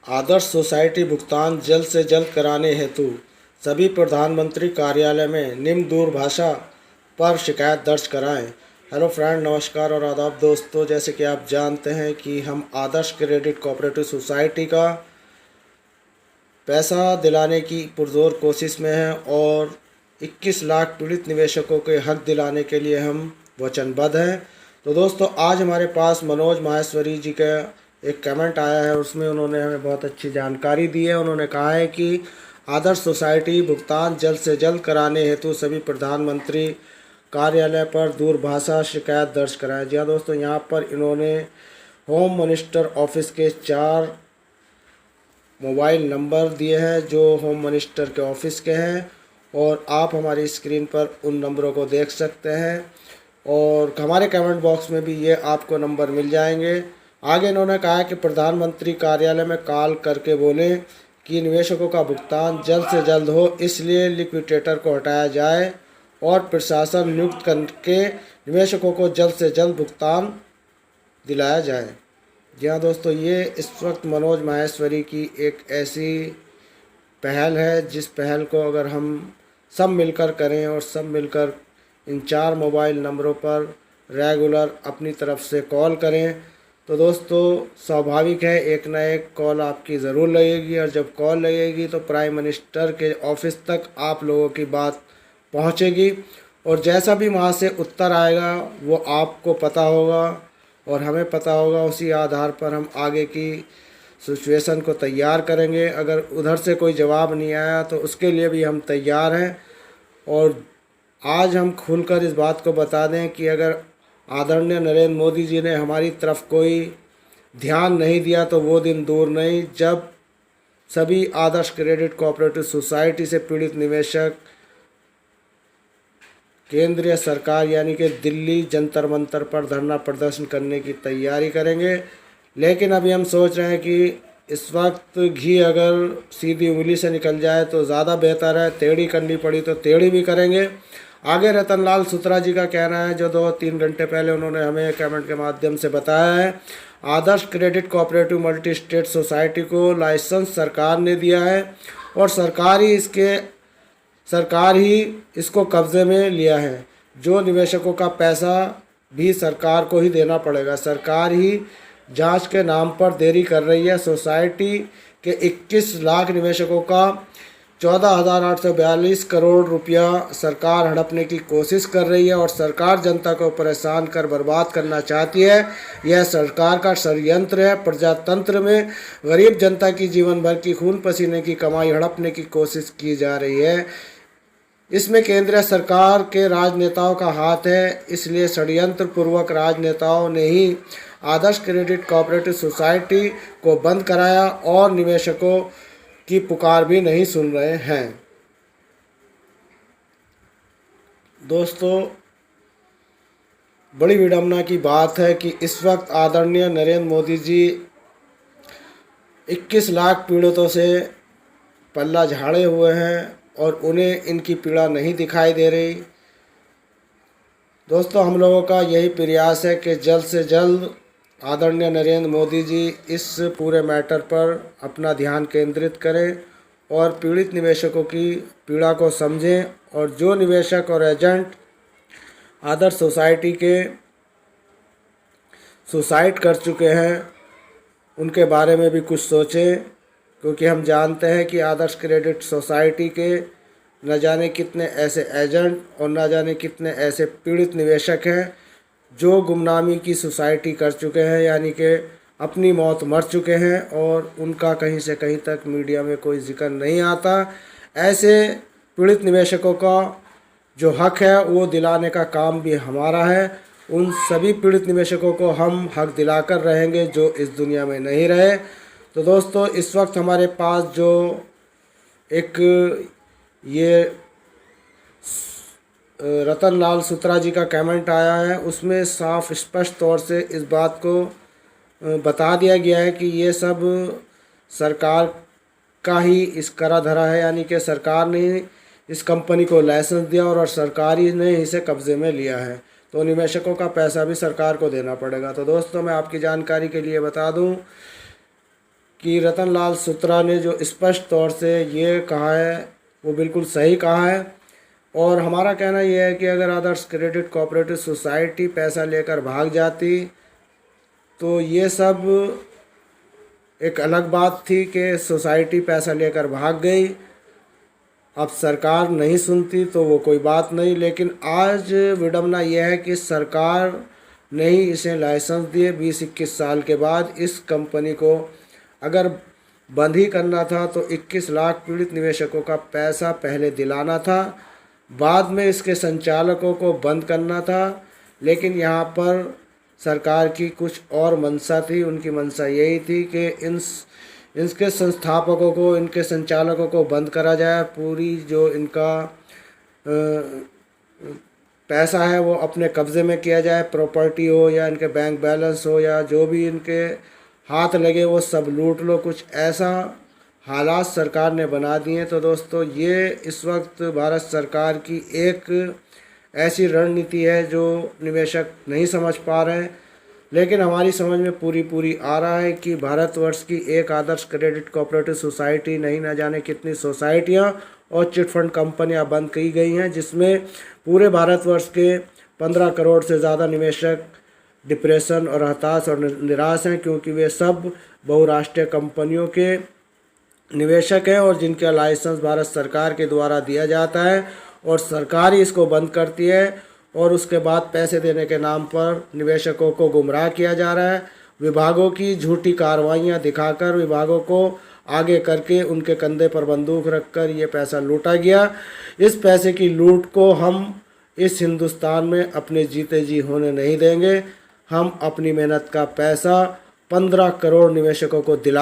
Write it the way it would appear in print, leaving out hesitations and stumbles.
आदर्श society भुगतान जल्द से जल्द कराने हेतु सभी प्रधानमंत्री कार्यालय में निम्न दूरभाषा पर शिकायत दर्ज कराएं। हेलो फ्रेंड, नमस्कार और आदाब दोस्तों। जैसे कि आप जानते हैं कि हम आदर्श क्रेडिट कोऑपरेटिव सोसाइटी का पैसा दिलाने की पुरजोर कोशिश में हैं और 21 लाख पीड़ित निवेशकों के हक दिलाने के लिए हम वचनबद्ध हैं। तो दोस्तों, आज हमारे पास मनोज माहेश्वरी जी का एक कमेंट आया है, उसमें उन्होंने हमें बहुत अच्छी जानकारी दी है। उन्होंने कहा है कि आदर्श सोसाइटी भुगतान जल्द से जल्द कराने हेतु सभी प्रधानमंत्री कार्यालय पर दूरभाषा शिकायत दर्ज कराएं। जी हाँ दोस्तों, यहाँ पर इन्होंने होम मिनिस्टर ऑफिस के 4 मोबाइल नंबर दिए हैं जो होम मिनिस्टर के ऑफिस के हैं, और आप हमारी स्क्रीन पर उन नंबरों को देख सकते हैं और हमारे कमेंट बॉक्स में भी ये आपको नंबर मिल जाएंगे। आगे इन्होंने कहा है कि प्रधानमंत्री कार्यालय में कॉल करके बोलें कि निवेशकों का भुगतान जल्द से जल्द हो, इसलिए लिक्विडेटर को हटाया जाए और प्रशासन नियुक्त करके निवेशकों को जल्द से जल्द भुगतान दिलाया जाए। जी हाँ दोस्तों, ये इस वक्त मनोज माहेश्वरी की एक ऐसी पहल है जिस पहल को अगर हम सब मिलकर करें और सब मिलकर इन 4 मोबाइल नंबरों पर रेगुलर अपनी तरफ से कॉल करें तो दोस्तों स्वाभाविक है एक ना एक कॉल आपकी ज़रूर लगेगी, और जब कॉल लगेगी तो प्राइम मिनिस्टर के ऑफिस तक आप लोगों की बात पहुंचेगी, और जैसा भी वहां से उत्तर आएगा वो आपको पता होगा और हमें पता होगा। उसी आधार पर हम आगे की सिचुएशन को तैयार करेंगे। अगर उधर से कोई जवाब नहीं आया तो उसके लिए भी हम तैयार हैं। और आज हम खुलकर इस बात को बता दें कि अगर आदरणीय नरेंद्र मोदी जी ने हमारी तरफ कोई ध्यान नहीं दिया तो वो दिन दूर नहीं जब सभी आदर्श क्रेडिट कोऑपरेटिव सोसाइटी से पीड़ित निवेशक केंद्रीय सरकार यानी कि दिल्ली जंतर मंतर पर धरना प्रदर्शन करने की तैयारी करेंगे। लेकिन अभी हम सोच रहे हैं कि इस वक्त घी अगर सीधी उंगली से निकल जाए तो ज़्यादा बेहतर है, टेढ़ी करनी पड़ी तो टेढ़ी भी करेंगे। आगे रतनलाल सुत्रा जी का कहना है, जो 2-3 घंटे पहले उन्होंने हमें कमेंट के माध्यम से बताया है, Adarsh credit cooperative multi state society को लाइसेंस सरकार ने दिया है और सरकार ही इसको कब्ज़े में लिया है। जो निवेशकों का पैसा भी सरकार को ही देना पड़ेगा। सरकार ही जांच के नाम पर देरी कर रही है। सोसाइटी के 21 लाख निवेशकों का 14,842 करोड़ रुपया सरकार हड़पने की कोशिश कर रही है और सरकार जनता को परेशान कर बर्बाद करना चाहती है। यह सरकार का षड्यंत्र है। प्रजातंत्र में गरीब जनता की जीवन भर की खून पसीने की कमाई हड़पने की कोशिश की जा रही है। इसमें केंद्रीय सरकार के राजनेताओं का हाथ है, इसलिए षड्यंत्र पूर्वक राजनेताओं ने ही आदर्श क्रेडिट कोऑपरेटिव सोसाइटी को बंद कराया और निवेशकों की पुकार भी नहीं सुन रहे हैं। दोस्तों, बड़ी विडंबना की बात है कि इस वक्त आदरणीय नरेंद्र मोदी जी 21 लाख पीड़ितों से पल्ला झाड़े हुए हैं और उन्हें इनकी पीड़ा नहीं दिखाई दे रही। दोस्तों, हम लोगों का यही प्रयास है कि जल्द से जल्द आदरणीय नरेंद्र मोदी जी इस पूरे मैटर पर अपना ध्यान केंद्रित करें और पीड़ित निवेशकों की पीड़ा को समझें, और जो निवेशक और एजेंट आदर्श सोसाइटी के सुसाइड कर चुके हैं उनके बारे में भी कुछ सोचें, क्योंकि हम जानते हैं कि आदर्श क्रेडिट सोसाइटी के न जाने कितने ऐसे एजेंट और न जाने कितने ऐसे पीड़ित निवेशक हैं जो गुमनामी की सोसाइटी कर चुके हैं, यानी कि अपनी मौत मर चुके हैं और उनका कहीं से कहीं तक मीडिया में कोई जिक्र नहीं आता। ऐसे पीड़ित निवेशकों का जो हक है वो दिलाने का काम भी हमारा है। उन सभी पीड़ित निवेशकों को हम हक दिलाकर रहेंगे जो इस दुनिया में नहीं रहे। तो दोस्तों, इस वक्त हमारे पास जो एक ये रतनलाल सुत्रा जी का कमेंट आया है उसमें साफ स्पष्ट तौर से इस बात को बता दिया गया है कि ये सब सरकार का ही इस करा धरा है, यानी कि सरकार ने इस कंपनी को लाइसेंस दिया और सरकार ही ने इसे कब्ज़े में लिया है, तो निवेशकों का पैसा भी सरकार को देना पड़ेगा। तो दोस्तों, मैं आपकी जानकारी के लिए बता दूं कि रतनलाल सुत्रा ने जो स्पष्ट तौर से ये कहा है वो बिल्कुल सही कहा है। और हमारा कहना यह है कि अगर आदर्श क्रेडिट कोऑपरेटिव सोसाइटी पैसा लेकर भाग जाती तो ये सब एक अलग बात थी कि सोसाइटी पैसा लेकर भाग गई, अब सरकार नहीं सुनती तो वो कोई बात नहीं। लेकिन आज विडंबना यह है कि सरकार ने ही इसे लाइसेंस दिए 20-21 साल के बाद। इस कंपनी को अगर बंद ही करना था तो 21 लाख पीड़ित निवेशकों का पैसा पहले दिलाना था, बाद में इसके संचालकों को बंद करना था। लेकिन यहाँ पर सरकार की कुछ और मंशा थी। उनकी मंशा यही थी कि इनके संस्थापकों को, इनके संचालकों को बंद करा जाए, पूरी जो इनका पैसा है वो अपने कब्ज़े में किया जाए, प्रॉपर्टी हो या इनके बैंक बैलेंस हो या जो भी इनके हाथ लगे वो सब लूट लो। कुछ ऐसा हालात सरकार ने बना दिए। तो दोस्तों ये इस वक्त भारत सरकार की एक ऐसी रणनीति है जो निवेशक नहीं समझ पा रहे हैं, लेकिन हमारी समझ में पूरी आ रहा है कि भारतवर्ष की एक आदर्श क्रेडिट कोऑपरेटिव सोसाइटी नहीं, न जाने कितनी सोसाइटियां और चिटफंड कंपनियां बंद की गई हैं, जिसमें पूरे भारतवर्ष के 15 करोड़ से ज़्यादा निवेशक डिप्रेशन और हताश और निराश हैं, क्योंकि वे सब बहुराष्ट्रीय कंपनियों के निवेशक हैं और जिनका लाइसेंस भारत सरकार के द्वारा दिया जाता है और सरकार ही इसको बंद करती है। और उसके बाद पैसे देने के नाम पर निवेशकों को गुमराह किया जा रहा है। विभागों की झूठी कार्रवाइयाँ दिखाकर, विभागों को आगे करके उनके कंधे पर बंदूक रखकर ये पैसा लूटा गया। इस पैसे की लूट को हम इस हिंदुस्तान में अपने जीते जी होने नहीं देंगे। हम अपनी मेहनत का पैसा 15 करोड़ निवेशकों को दिला